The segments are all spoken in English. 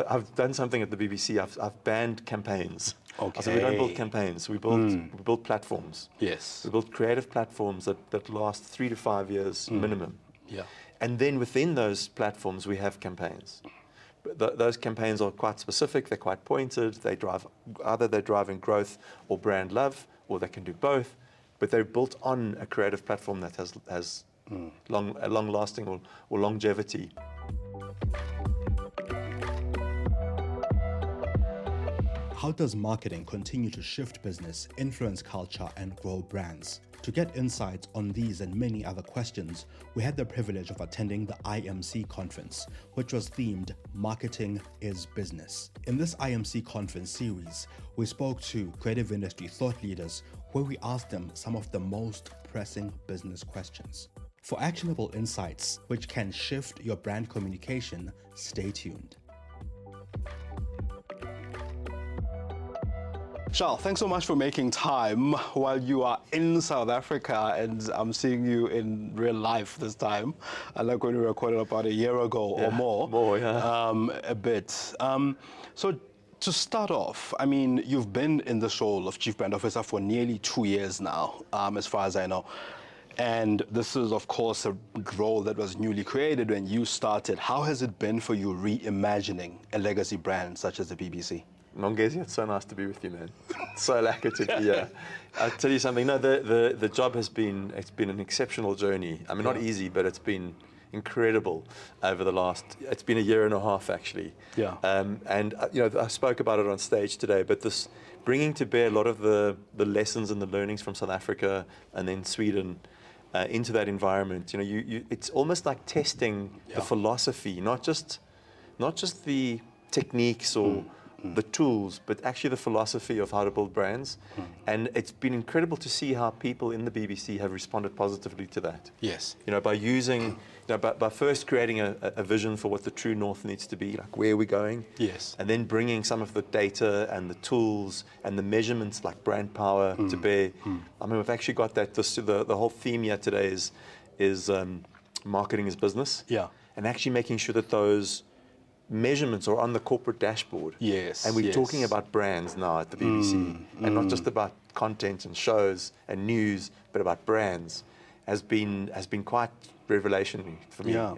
I've done something at the BBC. I've banned campaigns. Okay. So we don't build campaigns. We build platforms. Yes. We build creative platforms that last 3 to 5 years minimum. Yeah. And then within those platforms, we have campaigns. But those campaigns are quite specific. They're quite pointed. Either they're driving growth or brand love, or they can do both. But they're built on a creative platform that has long-lasting or longevity. How does marketing continue to shift business, influence culture, and grow brands? To get insights on these and many other questions, we had the privilege of attending the IMC Conference, which was themed Marketing is Business. In this IMC Conference series, we spoke to creative industry thought leaders where we asked them some of the most pressing business questions. For actionable insights which can shift your brand communication, stay tuned. Charl, thanks so much for making time while you are in South Africa, and I'm seeing you in real life this time. Like when we recorded about a year ago or more. More, yeah. A bit. So to start off, I mean, you've been in this role of Chief Brand Officer for nearly 2 years now, as far as I know. And this is, of course, a role that was newly created when you started. How has it been for you reimagining a legacy brand such as the BBC? Nongezi, it's so nice to be with you, man. So lucky to be here. I'll tell you something. No, the job it's been an exceptional journey. I mean, not easy, but it's been incredible over the last. It's been a year and a half actually. Yeah. And I spoke about it on stage today. But this bringing to bear a lot of the lessons and the learnings from South Africa and then Sweden into that environment. It's almost like testing the philosophy, not just the techniques or the tools, but actually the philosophy of how to build brands. And it's been incredible to see how people in the BBC have responded positively to that. Yes. By using, by first creating a vision for what the true north needs to be, like where we're going. Yes. And then bringing some of the data and the tools and the measurements like brand power to bear. I mean, we've actually got that, the whole theme here today is marketing is business. Yeah. And actually making sure that those measurements are on the corporate dashboard. Yes. And we're talking about brands now at the BBC, and not just about content and shows and news, but about brands, has been quite revelationary for me. Yeah.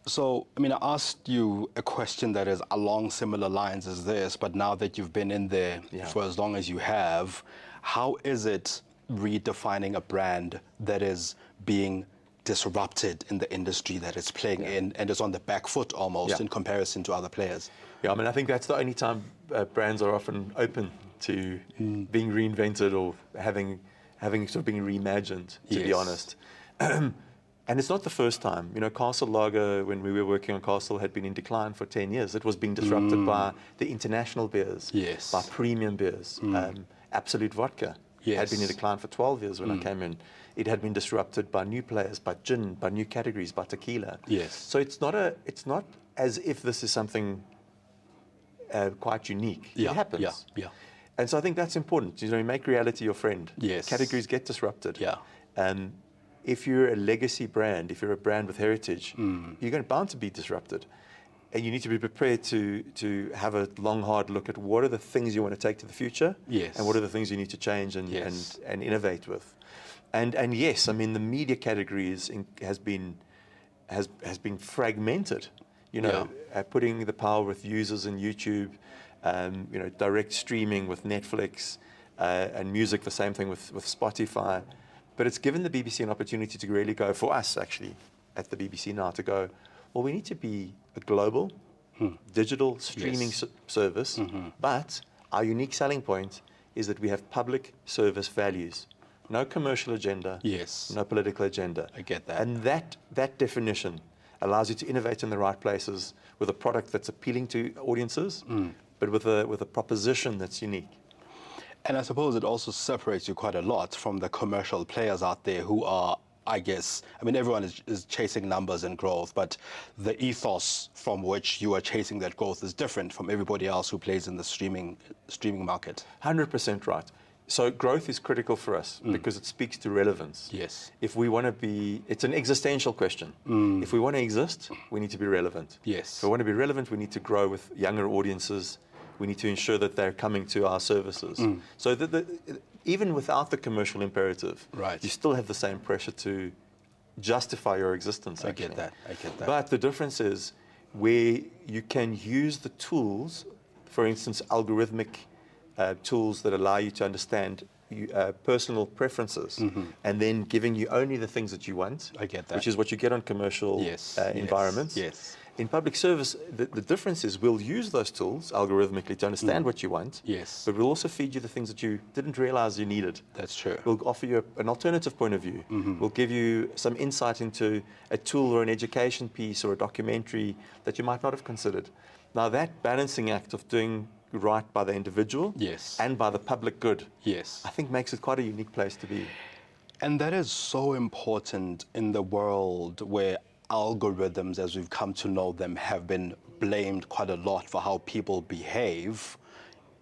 So, I mean, I asked you a question that is along similar lines as this, but now that you've been in there for as long as you have, how is it redefining a brand that is being disrupted in the industry that it's playing in and is on the back foot almost in comparison to other players? Yeah, I mean, I think that's the only time brands are often open to being reinvented or having sort of being reimagined, to be honest. And it's not the first time. Castle Lager, when we were working on Castle, had been in decline for 10 years. It was being disrupted by the international beers, by premium beers. Absolute Vodka had been in decline for 12 years when I came in. It had been disrupted by new players, by gin, by new categories, by tequila. Yes. So it's not as if this is something quite unique. It happens. Yeah. And so I think that's important. You make reality your friend. Yes. Categories get disrupted. Yeah. If you're a legacy brand, if you're a brand with heritage, you're bound to be disrupted. And you need to be prepared to have a long, hard look at what are the things you want to take to the future, and what are the things you need to change and innovate with. And yes, I mean, the media category has been fragmented. Putting the power with users in YouTube, direct streaming with Netflix, and music, the same thing with Spotify. But it's given the BBC an opportunity to really go, for us actually, at the BBC now, to go, well, we need to be a global, digital streaming service, but our unique selling point is that we have public service values. No commercial agenda, no political agenda. I get that. And that definition allows you to innovate in the right places with a product that's appealing to audiences, but with a proposition that's unique. And I suppose it also separates you quite a lot from the commercial players out there who are, I mean, everyone is chasing numbers and growth, but the ethos from which you are chasing that growth is different from everybody else who plays in the streaming market. 100% right. So growth is critical for us because it speaks to relevance. Yes. If we want to be, it's an existential question. If we want to exist, we need to be relevant. Yes. If we want to be relevant, we need to grow with younger audiences. We need to ensure that they're coming to our services. So even without the commercial imperative, Right. you still have the same pressure to justify your existence. I actually. get that. I get that. But the difference is where you can use the tools, for instance, algorithmic tools that allow you to understand personal preferences, and then giving you only the things that you want. I get that. Which is what you get on commercial environments. Yes. In public service, the difference is we'll use those tools algorithmically to understand what you want. Yes. But we'll also feed you the things that you didn't realize you needed. That's true. We'll offer you an alternative point of view. We'll give you some insight into a tool or an education piece or a documentary that you might not have considered. Now that balancing act of doing right by the individual Yes. and by the public good, Yes. I think makes it quite a unique place to be. And that is so important in the world where algorithms, as we've come to know them, have been blamed quite a lot for how people behave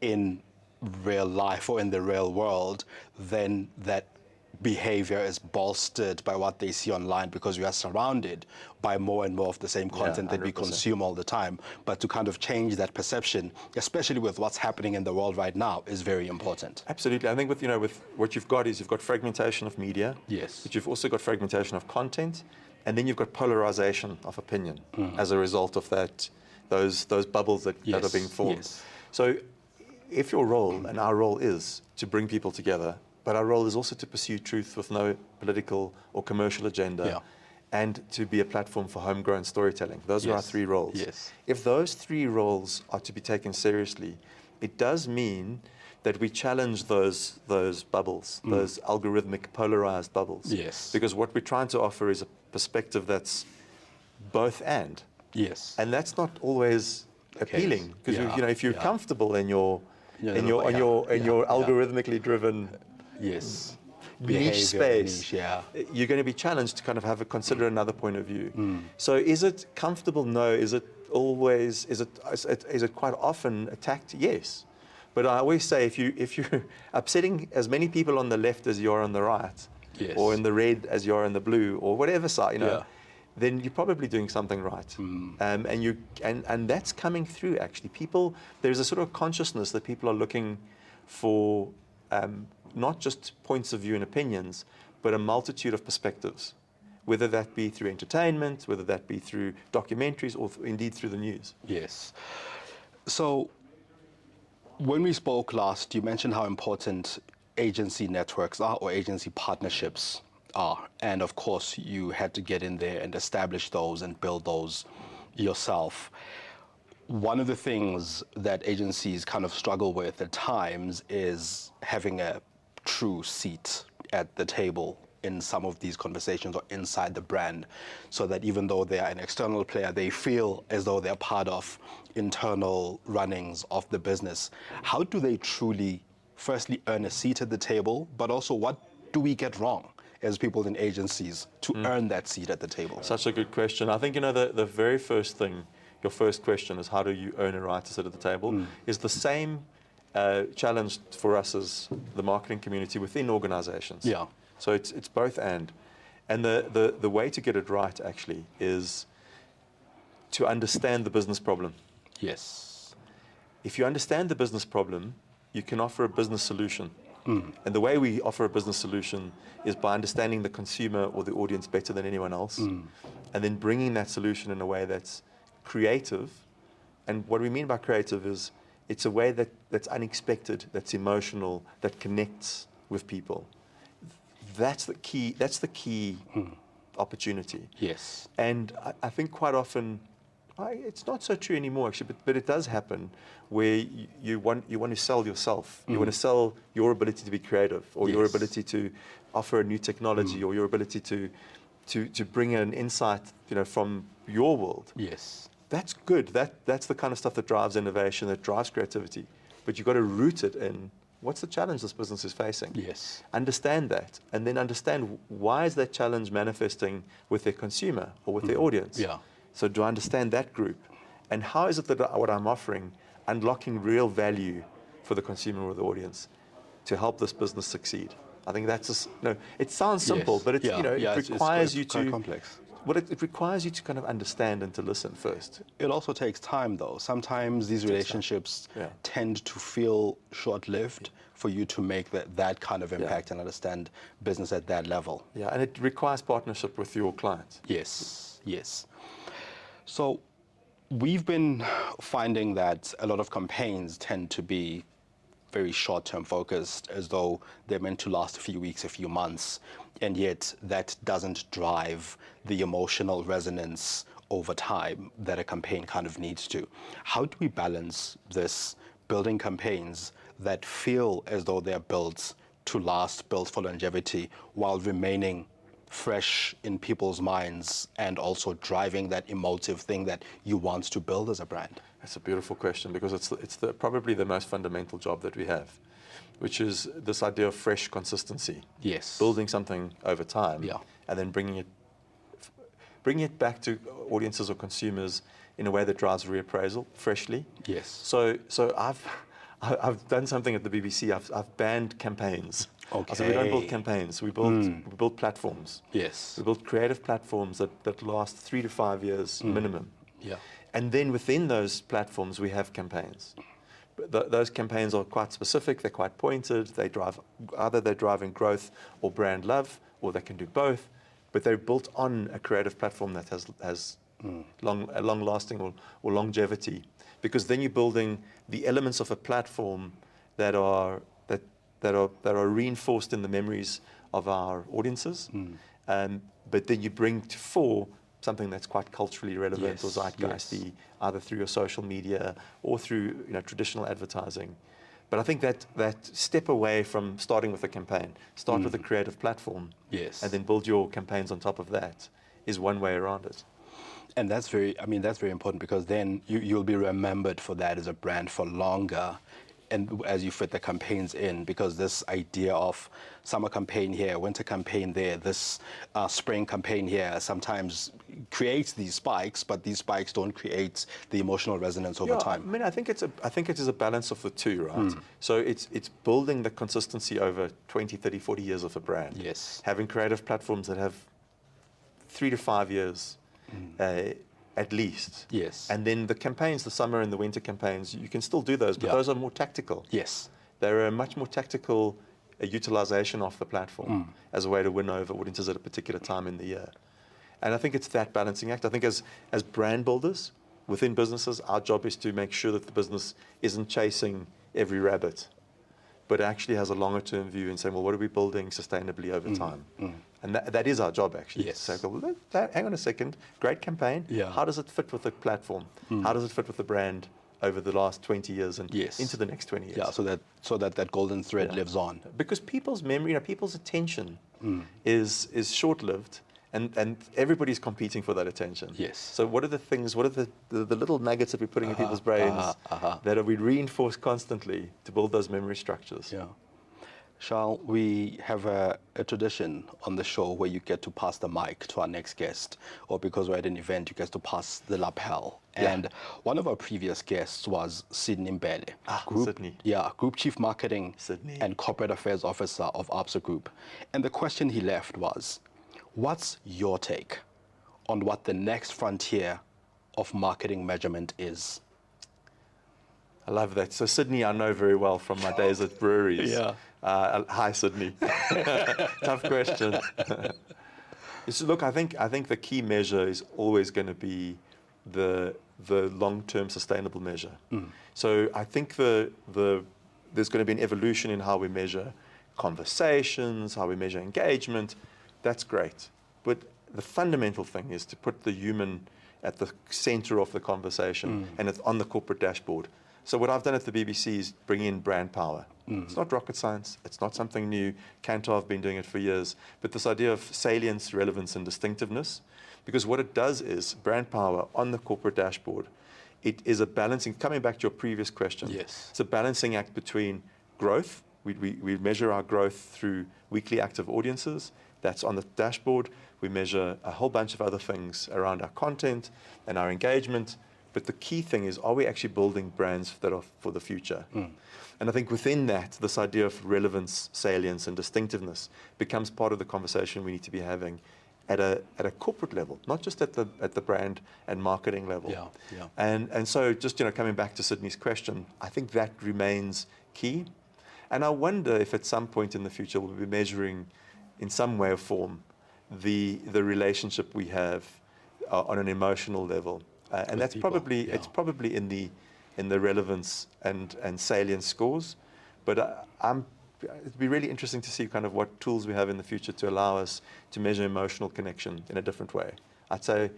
in real life or in the real world. Then that behavior is bolstered by what they see online because we are surrounded by more and more of the same content that we 100%. consume all the time. But to kind of change that perception, especially with what's happening in the world right now, is very important. Absolutely. I think with what you've got is you've got fragmentation of media. Yes. But you've also got fragmentation of content, and then you've got polarization of opinion as a result of that, those bubbles that are being formed. Yes. So if your role and our role is to bring people together, but our role is also to pursue truth with no political or commercial agenda, and to be a platform for homegrown storytelling. Those are our three roles. Yes. If those three roles are to be taken seriously, it does mean that we challenge those bubbles, those algorithmic polarized bubbles. Yes. Because what we're trying to offer is a perspective that's both and. Yes. And that's not always appealing because if you're comfortable in your algorithmically driven Yes. niche space, Niche, you're going to be challenged to kind of consider another point of view. So is it comfortable? No. Is it always? Is it quite often attacked? Yes. But I always say if you're upsetting as many people on the left as you are on the right, or in the red as you are in the blue, or whatever side, then you're probably doing something right. And that's coming through actually. There's a sort of consciousness that people are looking for. Not just points of view and opinions, but a multitude of perspectives, whether that be through entertainment, whether that be through documentaries, or indeed through the news. Yes. So when we spoke last, you mentioned how important agency networks are, or agency partnerships are. And of course, you had to get in there and establish those and build those yourself. One of the things that agencies kind of struggle with at times is having a true seat at the table in some of these conversations or inside the brand, so that even though they are an external player, they feel as though they're part of internal runnings of the business. How do they truly, firstly, earn a seat at the table, but also what do we get wrong as people in agencies to earn that seat at the table? Such a good question. I think, the very first thing, your first question is how do you earn a right to sit at the table, is the same challenge for us as the marketing community within organizations. Yeah. So it's both and. And the way to get it right actually is to understand the business problem. Yes. If you understand the business problem, you can offer a business solution. And the way we offer a business solution is by understanding the consumer or the audience better than anyone else, and then bringing that solution in a way that's creative. And what we mean by creative is it's a way that's unexpected, that's emotional, that connects with people. That's the key opportunity. Yes. And I think quite often, it's not so true anymore actually, but it does happen where you want to sell yourself. You want to sell your ability to be creative, or your ability to offer a new technology, or your ability to bring an insight, from your world. Yes. That's good. That's the kind of stuff that drives innovation, that drives creativity. But you've got to root it in what's the challenge this business is facing. Yes. Understand that, and then understand why is that challenge manifesting with their consumer or with their audience. Yeah. So do I understand that group? And how is it that what I'm offering unlocking real value for the consumer or the audience? to help this business succeed. I think that's it sounds simple, Yes. but it's, it requires you quite to, complex. well, it requires you to kind of understand and to listen first. It also takes time, though. Sometimes these relationships tend to feel short-lived for you to make that kind of impact and understand business at that level. Yeah, and it requires partnership with your clients. Yes, yes. So we've been finding that a lot of campaigns tend to be very short-term focused, as though they're meant to last a few weeks, a few months, and yet that doesn't drive the emotional resonance over time that a campaign kind of needs to. How do we balance this, building campaigns that feel as though they're built to last, built for longevity, while remaining fresh in people's minds and also driving that emotive thing that you want to build as a brand? That's a beautiful question, because it's probably the most fundamental job that we have, which is this idea of fresh consistency. Yes. Building something over time, Yeah. and then bringing it back to audiences or consumers in a way that drives reappraisal freshly. Yes. So I've done something at the BBC. I've banned campaigns. Okay. So we don't build campaigns. We build platforms. Yes. We build creative platforms that last 3 to 5 years minimum. Yeah. And then within those platforms, we have campaigns. But those campaigns are quite specific. They're quite pointed. They're driving growth or brand love, or they can do both. But they're built on a creative platform that has long-lasting or longevity. Because then you're building the elements of a platform that are reinforced in the memories of our audiences. But then you bring to fore something that's quite culturally relevant or zeitgeisty, either through your social media or through traditional advertising. But I think that step away from starting with a campaign, start with a creative platform, and then build your campaigns on top of that, is one way around it. And that's very important, because then you'll be remembered for that as a brand for longer, and as you fit the campaigns in, because this idea of summer campaign here, winter campaign there, this spring campaign here sometimes creates these spikes, but these spikes don't create the emotional resonance over time. I mean, I think it is a balance of the two, right? So it's building the consistency over 20, 30, 40 years of a brand. Yes. Having creative platforms that have 3 to 5 years at least. Yes. And then the campaigns, the summer and the winter campaigns, you can still do those, but those are more tactical. Yes. They're a much more tactical utilization of the platform as a way to win over audiences at a particular time in the year. And I think it's that balancing act. I think as brand builders within businesses, our job is to make sure that the business isn't chasing every rabbit, but actually has a longer term view and saying, well, what are we building sustainably over time? And that is our job, actually. Yes. So, well, hang on a second, great campaign. Yeah. How does it fit with the platform? How does it fit with the brand over the last 20 years and into the next 20 years? Yeah, so that golden thread lives on. Because people's memory, people's attention is short-lived, and everybody's competing for that attention. Yes. So what are the things, what are the little nuggets that we're putting in people's brains that we reinforce constantly to build those memory structures? Yeah. Charl, we have a tradition on the show where you get to pass the mic to our next guest, or because we're at an event, you get to pass the lapel. And one of our previous guests was Sydney Mbele, Group Chief Marketing and Corporate Affairs Officer of ABSA Group. And the question he left was, what's your take on what the next frontier of marketing measurement is? I love that. So Sydney, I know very well from my days at breweries. Yeah. Hi, Sydney. Tough question. Look, I think the key measure is always going to be the long-term sustainable measure. So I think there's going to be an evolution in how we measure conversations, how we measure engagement. That's great. But the fundamental thing is to put the human at the center of the conversation, and it's on the corporate dashboard. So what I've done at the BBC is bring in brand power. It's not rocket science. It's not something new. Kantar have been doing it for years. But this idea of salience, relevance, and distinctiveness, because what it does is brand power on the corporate dashboard. It is a balancing, coming back to your previous question. Yes. It's a balancing act between growth. We measure our growth through weekly active audiences. That's on the dashboard. We measure a whole bunch of other things around our content and our engagement. But the key thing is, are we actually building brands that are for the future? And I think within that, this idea of relevance, salience, and distinctiveness becomes part of the conversation we need to be having at a corporate level, not just at the brand and marketing level. Yeah, yeah. And so just coming back to Sydney's question, I think that remains key. And I wonder if at some point in the future we'll be measuring in some way or form the relationship we have on an emotional level. And that's people, probably yeah. it's probably in the relevance and salience scores. But it'd be really interesting to see kind of what tools we have in the future to allow us to measure emotional connection in a different way. I'd say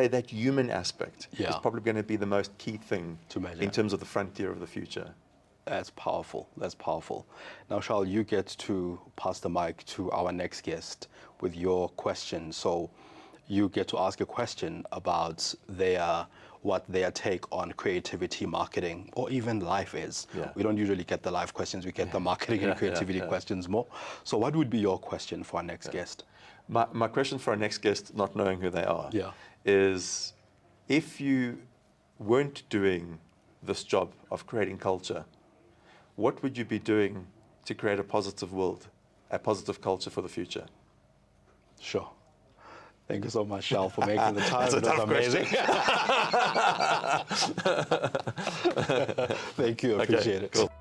that human aspect is probably going to be the most key thing to measure in terms of the frontier of the future. That's powerful. That's powerful. Now, Charl, you get to pass the mic to our next guest with your question. So you get to ask a question about what their take on creativity, marketing, or even life is. Yeah. We don't usually get the life questions. We get the marketing and creativity questions more. So what would be your question for our next guest? My question for our next guest, not knowing who they are, is if you weren't doing this job of creating culture, what would you be doing to create a positive world, a positive culture for the future? Sure. Thank you so much, Charl, for making the time. That's a tough amazing. Thank you. Appreciate it. Cool.